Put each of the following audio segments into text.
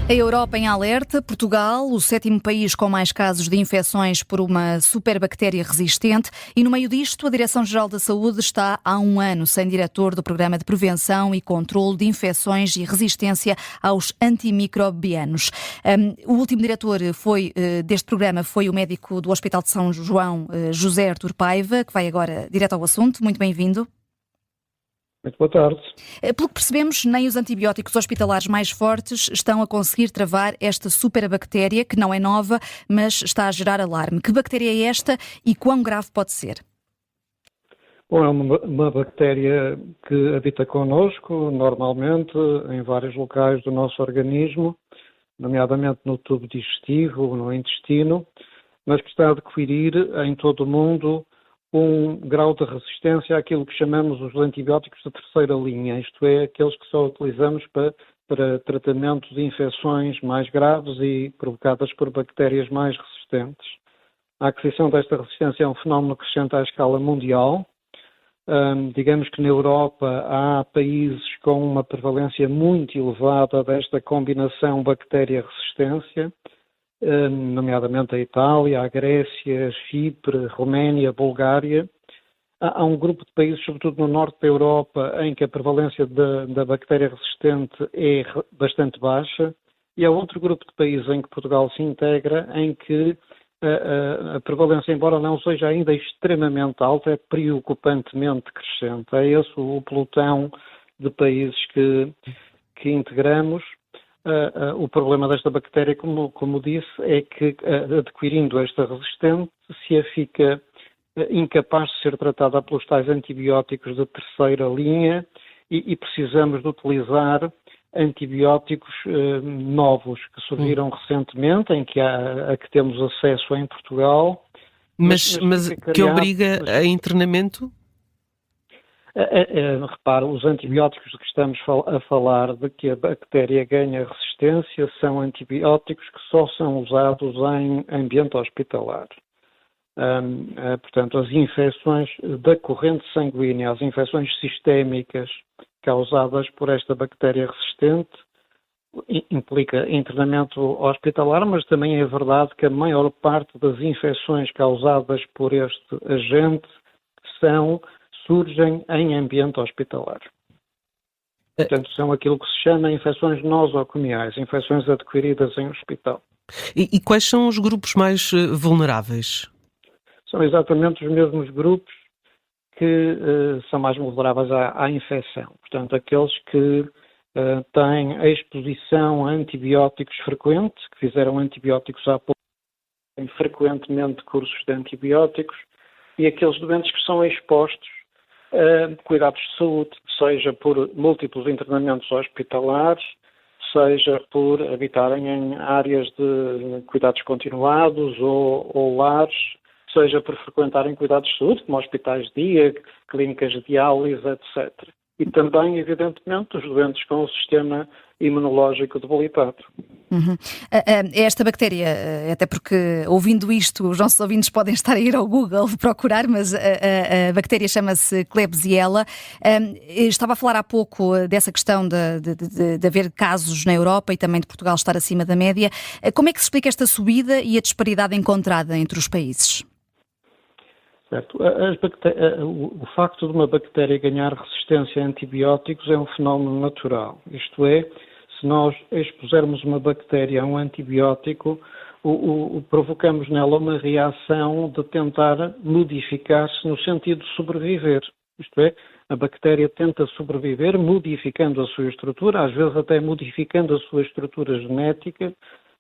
A Europa em alerta, Portugal, o sétimo país com mais casos de infecções por uma superbactéria resistente, e no meio disto a Direção-Geral da Saúde está há um ano sem diretor do Programa de Prevenção e Controlo de Infecções e Resistência aos Antimicrobianos. O último diretor deste programa foi o médico do Hospital de São João, José Artur Paiva, que vai agora direto ao assunto. Muito bem-vindo. Muito boa tarde. Pelo que percebemos, nem os antibióticos hospitalares mais fortes estão a conseguir travar esta superbactéria, que não é nova, mas está a gerar alarme. Que bactéria é esta e quão grave pode ser? Bom, é uma bactéria que habita connosco, normalmente, em vários locais do nosso organismo, nomeadamente no tubo digestivo, no intestino, mas que está a adquirir em todo o mundo um grau de resistência àquilo que chamamos os antibióticos de terceira linha, isto é, aqueles que só utilizamos para tratamento de infecções mais graves e provocadas por bactérias mais resistentes. A aquisição desta resistência é um fenómeno crescente à escala mundial. Digamos que na Europa há países com uma prevalência muito elevada desta combinação bactéria-resistência, nomeadamente a Itália, a Grécia, Chipre, Roménia, Bulgária. Há um grupo de países, sobretudo no norte da Europa, em que a prevalência da bactéria resistente é bastante baixa, e há outro grupo de países em que Portugal se integra, em que a prevalência, embora não seja ainda extremamente alta, é preocupantemente crescente. É esse o pelotão de países que integramos. O problema desta bactéria, como disse, é que, adquirindo esta resistência, fica incapaz de ser tratada pelos tais antibióticos de terceira linha e precisamos de utilizar antibióticos novos que surgiram recentemente, em que a que temos acesso em Portugal. Mas que obriga a internamento? Repara, os antibióticos de que estamos a falar, de que a bactéria ganha resistência, são antibióticos que só são usados em ambiente hospitalar. Portanto, as infecções da corrente sanguínea, as infecções sistémicas causadas por esta bactéria resistente, implica internamento hospitalar, mas também é verdade que a maior parte das infecções causadas por este agente surgem em ambiente hospitalar. Portanto, são aquilo que se chama infecções nosocomiais, infecções adquiridas em hospital. E quais são os grupos mais vulneráveis? São exatamente os mesmos grupos que são mais vulneráveis à infecção. Portanto, aqueles que têm a exposição a antibióticos frequente, que fizeram antibióticos há pouco, têm frequentemente cursos de antibióticos, e aqueles doentes que são expostos cuidados de saúde, seja por múltiplos internamentos hospitalares, seja por habitarem em áreas de cuidados continuados ou lares, seja por frequentarem cuidados de saúde, como hospitais de dia, clínicas de diálise, etc. E também, evidentemente, os doentes com o sistema imunológico debilitado. Uhum. Esta bactéria, até porque ouvindo isto, os nossos ouvintes podem estar a ir ao Google procurar, mas a bactéria chama-se Klebsiella. Estava a falar há pouco dessa questão de haver casos na Europa e também de Portugal estar acima da média. Como é que se explica esta subida e a disparidade encontrada entre os países? Certo. O facto de uma bactéria ganhar resistência a antibióticos é um fenómeno natural. Isto é, se nós expusermos uma bactéria a um antibiótico, provocamos nela uma reação de tentar modificar-se no sentido de sobreviver. Isto é, a bactéria tenta sobreviver modificando a sua estrutura, às vezes até modificando a sua estrutura genética,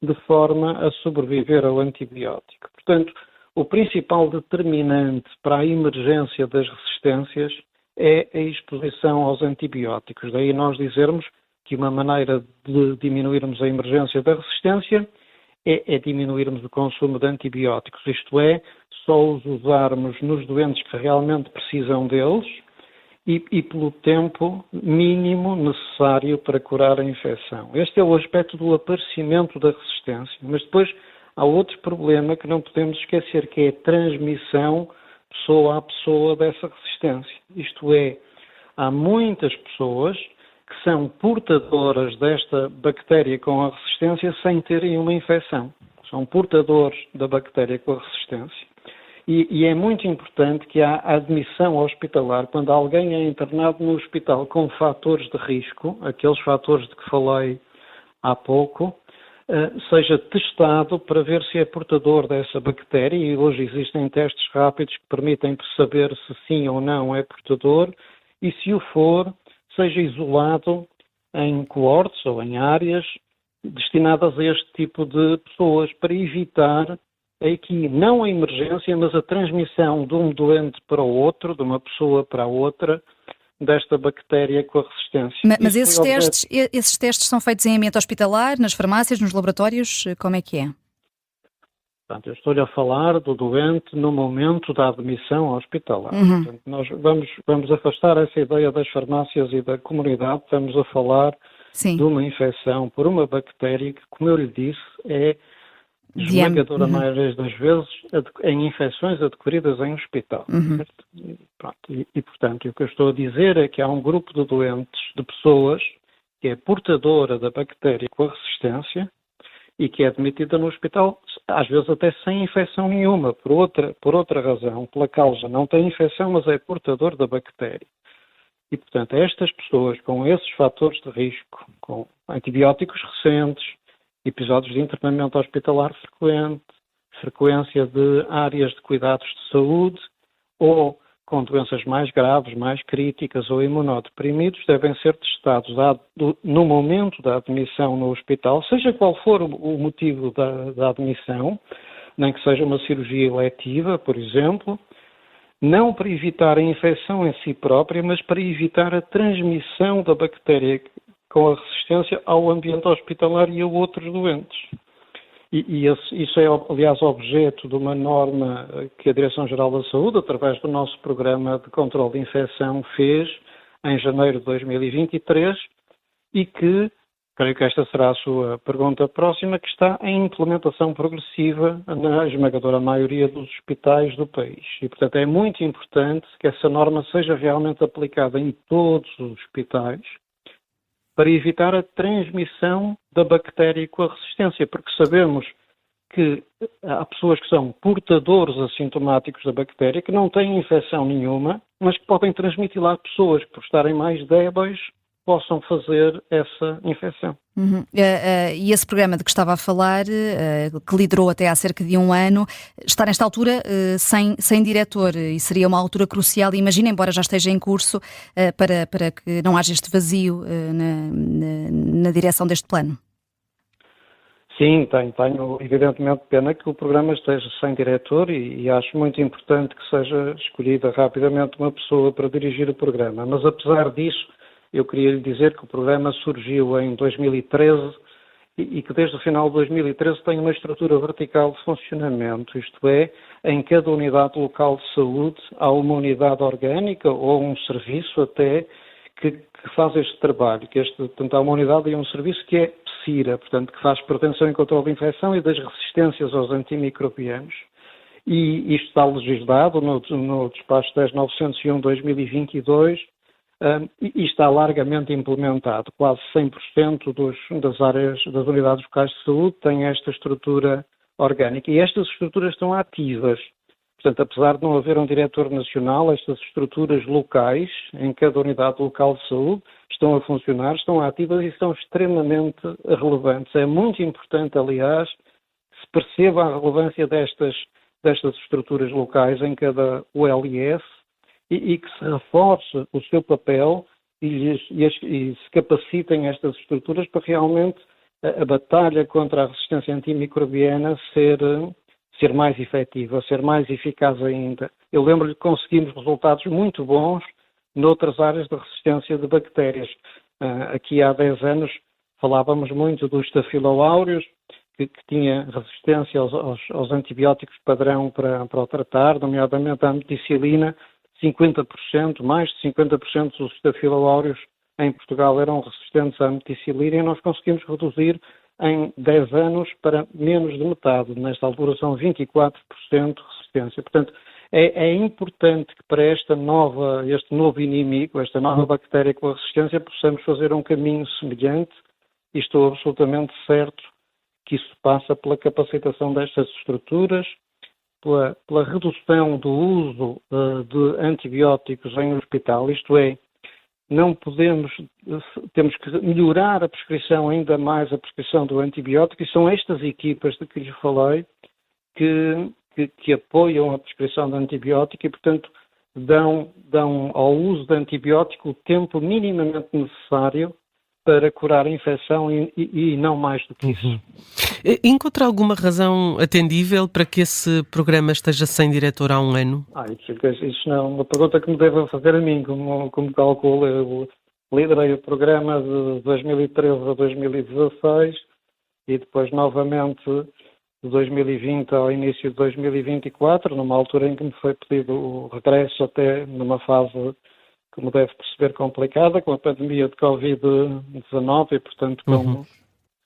de forma a sobreviver ao antibiótico. Portanto, o principal determinante para a emergência das resistências é a exposição aos antibióticos. Daí nós dizermos que uma maneira de diminuirmos a emergência da resistência é diminuirmos o consumo de antibióticos, isto é, só os usarmos nos doentes que realmente precisam deles e pelo tempo mínimo necessário para curar a infecção. Este é o aspecto do aparecimento da resistência, mas depois há outro problema que não podemos esquecer, que é a transmissão pessoa a pessoa dessa resistência. Isto é, há muitas pessoas que são portadoras desta bactéria com a resistência sem terem uma infecção. São portadores da bactéria com a resistência. E é muito importante que a admissão hospitalar, quando alguém é internado no hospital com fatores de risco, aqueles fatores de que falei há pouco, seja testado para ver se é portador dessa bactéria, e hoje existem testes rápidos que permitem saber se sim ou não é portador, e se o for, seja isolado em coortes ou em áreas destinadas a este tipo de pessoas, para evitar aqui não a emergência, mas a transmissão de um doente para o outro, de uma pessoa para a outra, desta bactéria com a resistência. Mas esses testes são feitos em ambiente hospitalar, nas farmácias, nos laboratórios? Como é que é? Portanto, eu estou-lhe a falar do doente no momento da admissão hospitalar. Portanto, nós vamos afastar essa ideia das farmácias e da comunidade, estamos a falar de uma infecção por uma bactéria que, como eu lhe disse, é esmagadora maioria das vezes em infecções adquiridas em hospital. Portanto, o que eu estou a dizer é que há um grupo de doentes, de pessoas, que é portadora da bactéria com a resistência e que é admitida no hospital, às vezes até sem infecção nenhuma, por outra razão, pela causa. Não tem infecção, mas é portador da bactéria. E, portanto, estas pessoas com esses fatores de risco, com antibióticos recentes, episódios de internamento hospitalar frequente, frequência de áreas de cuidados de saúde ou com doenças mais graves, mais críticas ou imunodeprimidos, devem ser testados no momento da admissão no hospital, seja qual for o motivo da admissão, nem que seja uma cirurgia eletiva, por exemplo, não para evitar a infecção em si própria, mas para evitar a transmissão da bactéria com a resistência ao ambiente hospitalar e a outros doentes. Isso é, aliás, objeto de uma norma que a Direção-Geral da Saúde, através do nosso programa de controle de infecção, fez em janeiro de 2023 e que, creio que esta será a sua pergunta próxima, que está em implementação progressiva na esmagadora maioria dos hospitais do país. E, portanto, é muito importante que essa norma seja realmente aplicada em todos os hospitais, para evitar a transmissão da bactéria com a resistência, porque sabemos que há pessoas que são portadores assintomáticos da bactéria, que não têm infecção nenhuma, mas que podem transmitir-la a pessoas que, por estarem mais débeis, possam fazer essa infecção. E esse programa de que estava a falar, que liderou até há cerca de um ano, está nesta altura sem diretor, e seria uma altura crucial, imagina, embora já esteja em curso, para que não haja este vazio na direção deste plano. Sim, tenho evidentemente pena que o programa esteja sem diretor e acho muito importante que seja escolhida rapidamente uma pessoa para dirigir o programa, mas apesar disso, eu queria lhe dizer que o programa surgiu em 2013 e que desde o final de 2013 tem uma estrutura vertical de funcionamento, isto é, em cada unidade local de saúde há uma unidade orgânica ou um serviço até que faz este trabalho, portanto há uma unidade e um serviço que é PSIRA, portanto que faz prevenção e controle de infecção e das resistências aos antimicrobianos. E isto está legislado no despacho 10.901/2022, e está largamente implementado. Quase 100% das áreas, das unidades locais de saúde têm esta estrutura orgânica. E estas estruturas estão ativas. Portanto, apesar de não haver um diretor nacional, estas estruturas locais, em cada unidade local de saúde, estão a funcionar, estão ativas e são extremamente relevantes. É muito importante, aliás, que se perceba a relevância destas estruturas locais em cada ULS, e que se reforce o seu papel e se capacitem estas estruturas para realmente a batalha contra a resistência antimicrobiana ser mais efetiva, ser mais eficaz ainda. Eu lembro-lhe que conseguimos resultados muito bons noutras áreas de resistência de bactérias. Aqui há 10 anos falávamos muito do Staphylo aureus, que tinha resistência aos antibióticos padrão para o tratar, nomeadamente a ameticilina. 50%, mais de 50% dos Staphylo aureus em Portugal eram resistentes à ameticilina e nós conseguimos reduzir em 10 anos para menos de metade. Nesta altura são 24% de resistência. Portanto, É importante que para este novo inimigo, esta nova bactéria com a resistência, possamos fazer um caminho semelhante e estou absolutamente certo que isso passa pela capacitação destas estruturas, pela redução do uso de antibióticos em hospital, isto é, temos que melhorar a prescrição, ainda mais a prescrição do antibiótico, e são estas equipas de que lhe falei que apoiam a prescrição de antibiótico e, portanto, dão ao uso de antibiótico o tempo minimamente necessário para curar a infecção e não mais do que isso. Encontra alguma razão atendível para que esse programa esteja sem diretor há um ano? Isso não é uma pergunta que me deve fazer a mim, como calculo. Eu liderei o programa de 2013 a 2016 e depois novamente de 2020 ao início de 2024, numa altura em que me foi pedido o regresso até numa fase, como deve perceber, complicada, com a pandemia de Covid-19 e, portanto,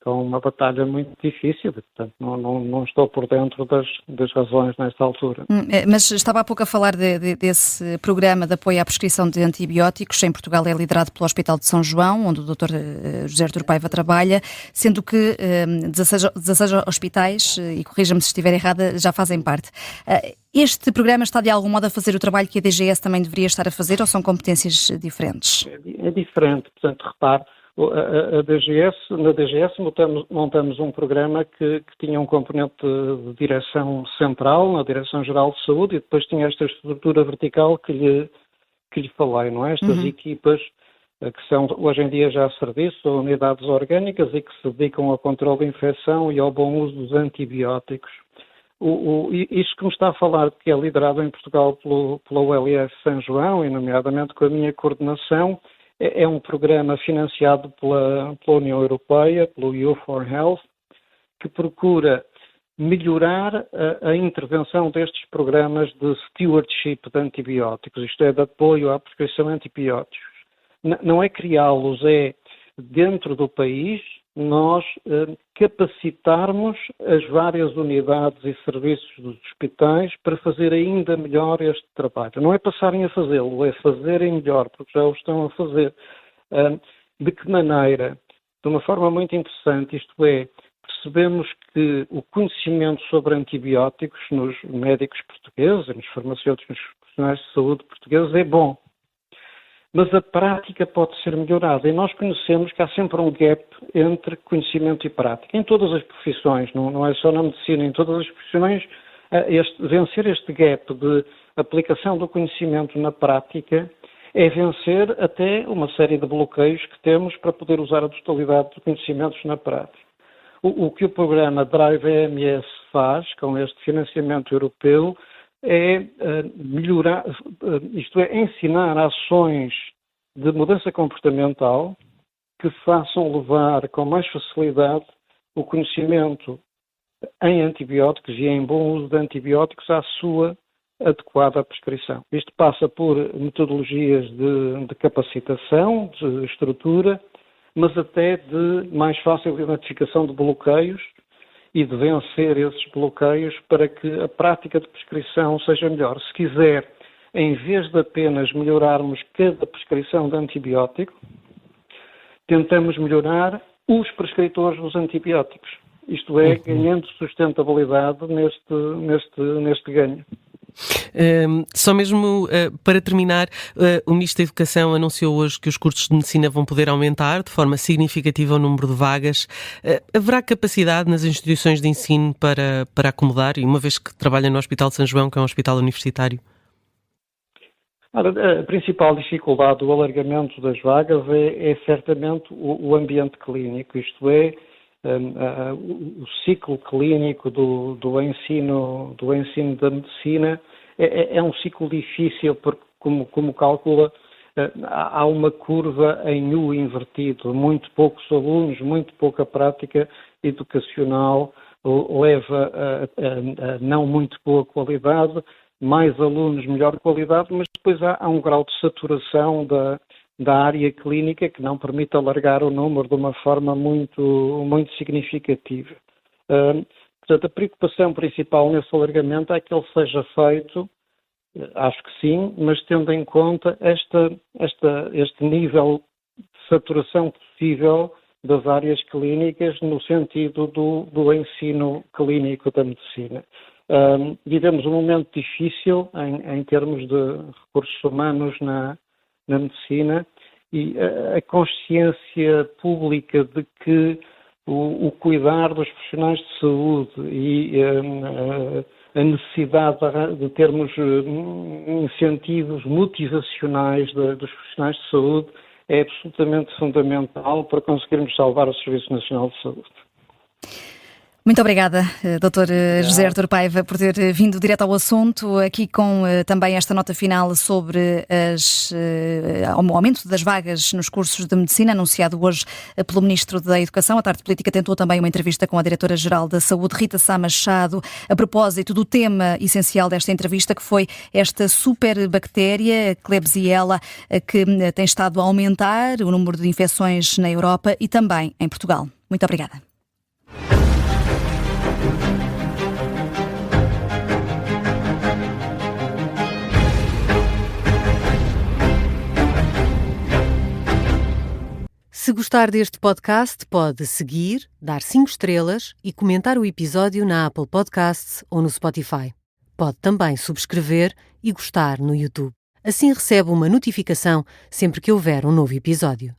com uma batalha muito difícil. Portanto, não estou por dentro das razões nesta altura. Mas estava há pouco a falar desse programa de apoio à prescrição de antibióticos. Em Portugal é liderado pelo Hospital de São João, onde o Dr. José Artur Paiva trabalha, sendo que 16 hospitais, e corrija-me se estiver errada, já fazem parte. Este programa está de algum modo a fazer o trabalho que a DGS também deveria estar a fazer, ou são competências diferentes? É diferente. Portanto, repare, na DGS montamos um programa que tinha um componente de direção central, na Direção-Geral de Saúde, e depois tinha esta estrutura vertical que lhe falei, não é? Estas equipas que são hoje em dia já serviços ou unidades orgânicas e que se dedicam ao controle da infecção e ao bom uso dos antibióticos. Isto que me está a falar, que é liderado em Portugal pela ULS São João, e nomeadamente com a minha coordenação, é um programa financiado pela União Europeia, pelo EU4Health, que procura melhorar a intervenção destes programas de stewardship de antibióticos, isto é, de apoio à prescrição de antibióticos. Não é criá-los, é dentro do país nós capacitarmos as várias unidades e serviços dos hospitais para fazer ainda melhor este trabalho. Não é passarem a fazê-lo, é fazerem melhor, porque já o estão a fazer. De que maneira? De uma forma muito interessante, isto é, percebemos que o conhecimento sobre antibióticos nos médicos portugueses, nos farmacêuticos, nos profissionais de saúde portugueses é bom. Mas a prática pode ser melhorada e nós conhecemos que há sempre um gap entre conhecimento e prática. Em todas as profissões, não é só na medicina, em todas as profissões, vencer este gap de aplicação do conhecimento na prática é vencer até uma série de bloqueios que temos para poder usar a totalidade de conhecimentos na prática. O que o programa Drive EMS faz com este financiamento europeu é melhorar, isto é, ensinar ações de mudança comportamental que façam levar com mais facilidade o conhecimento em antibióticos e em bom uso de antibióticos à sua adequada prescrição. Isto passa por metodologias de capacitação, de estrutura, mas até de mais fácil identificação de bloqueios e de vencer esses bloqueios para que a prática de prescrição seja melhor. Se quiser, em vez de apenas melhorarmos cada prescrição de antibiótico, tentamos melhorar os prescritores dos antibióticos. Isto é, ganhando sustentabilidade neste ganho. Só mesmo para terminar, o Ministro da Educação anunciou hoje que os cursos de medicina vão poder aumentar de forma significativa o número de vagas. Haverá capacidade nas instituições de ensino para acomodar, e uma vez que trabalha no Hospital de São João, que é um hospital universitário? A principal dificuldade do alargamento das vagas é certamente o ambiente clínico, isto é, o ciclo clínico do ensino da medicina é um ciclo difícil porque, como calcula, há uma curva em U invertido, muito poucos alunos, muito pouca prática educacional, leva a não muito boa qualidade, mais alunos, melhor qualidade, mas depois há um grau de saturação da área clínica que não permite alargar o número de uma forma muito significativa. Portanto, a preocupação principal nesse alargamento é que ele seja feito Acho que sim, mas tendo em conta este nível de saturação possível das áreas clínicas no sentido do ensino clínico da medicina. Vivemos um momento difícil em termos de recursos humanos na medicina e a consciência pública de que o cuidar dos profissionais de saúde e a necessidade de termos incentivos motivacionais dos profissionais de saúde é absolutamente fundamental para conseguirmos salvar o Serviço Nacional de Saúde. Muito obrigada, Dr. José Artur Paiva, por ter vindo direto ao assunto, aqui com também esta nota final sobre o aumento das vagas nos cursos de medicina, anunciado hoje pelo Ministro da Educação. A Tarde Política tentou também uma entrevista com a Diretora-Geral da Saúde, Rita Sá Machado, a propósito do tema essencial desta entrevista, que foi esta superbactéria, Klebsiella, que tem estado a aumentar o número de infecções na Europa e também em Portugal. Muito obrigada. Se gostar deste podcast, pode seguir, dar 5 estrelas e comentar o episódio na Apple Podcasts ou no Spotify. Pode também subscrever e gostar no YouTube. Assim recebe uma notificação sempre que houver um novo episódio.